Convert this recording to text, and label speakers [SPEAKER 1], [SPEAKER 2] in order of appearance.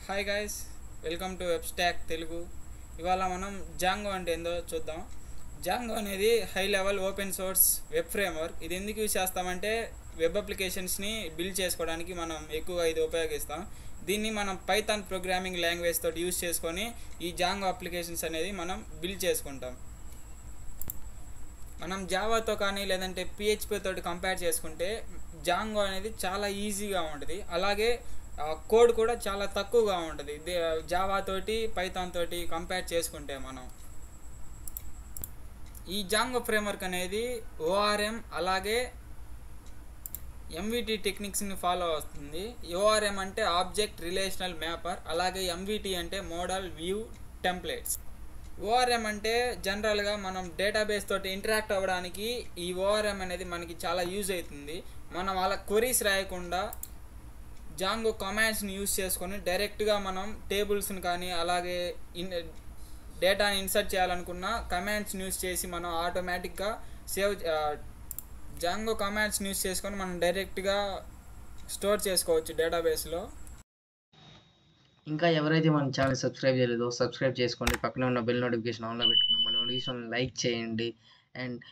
[SPEAKER 1] Hi guys, welcome to webstack Telugu. ఇవాళ మనం Django అంటే ఏందో చూద్దాం. జాంగో అనేది high level open source web framework. ఇది ఎందుకు యూజ్ చేస్తామంటే వెబ్ అప్లికేషన్స్ని బిల్డ్ చేసుకోవడానికి మనం ఎక్కువగా ఇది ఉపయోగిస్తాం. దీన్ని మనం పైథాన్ ప్రోగ్రామింగ్ లాంగ్వేజ్ తోటి యూజ్ చేసుకొని ఈ జాంగో అప్లికేషన్స్ అనేది మనం బిల్డ్ చేసుకుంటాం. మనం జావాతో కానీ లేదంటే పిహెచ్పి తోటి కంపేర్ చేసుకుంటే జాంగో అనేది చాలా ఈజీగా ఉంటుంది. అలాగే కోడ్ కూడా చాలా తక్కువగా ఉంటుంది జావా తోటి పైథాన్ తోటి కంపేర్ చేసుకుంటే. మనం ఈ జాంగో ఫ్రేమ్వర్క్ అనేది ఓఆర్ఎం అలాగే ఎంవిటి టెక్నిక్స్ని ఫాలో అవుతుంది. ఓఆర్ఎం అంటే ఆబ్జెక్ట్ రిలేషనల్ మ్యాపర్, అలాగే ఎంవిటి అంటే మోడల్ వ్యూ టెంప్లెట్స్. ఓఆర్ఎం అంటే జనరల్గా మనం డేటాబేస్ తోటి ఇంటరాక్ట్ అవ్వడానికి ఈ ఓఆర్ఎం అనేది మనకి చాలా యూజ్ అవుతుంది. మనం అలా క్వరీస్ రాయకుండా జాంగో కమాండ్స్ని యూజ్ చేసుకొని డైరెక్ట్గా మనం టేబుల్స్ని కానీ అలాగే డేటాని ఇన్సర్ట్ చేయాలనుకున్న కమాండ్స్ని యూజ్ చేసి మనం ఆటోమేటిక్గా జాంగో కమాండ్స్ని యూజ్ చేసుకొని మనం డైరెక్ట్గా స్టోర్ చేసుకోవచ్చు డేటాబేస్లో.
[SPEAKER 2] ఇంకా ఎవరైతే మన ఛానల్ సబ్స్క్రైబ్ చేయలేదో సబ్స్క్రైబ్ చేసుకోండి. పక్కన ఉన్న బెల్ నోటిఫికేషన్ ఆన్లో పెట్టుకుని మన వీడియోస్ని లైక్ చేయండి. అండ్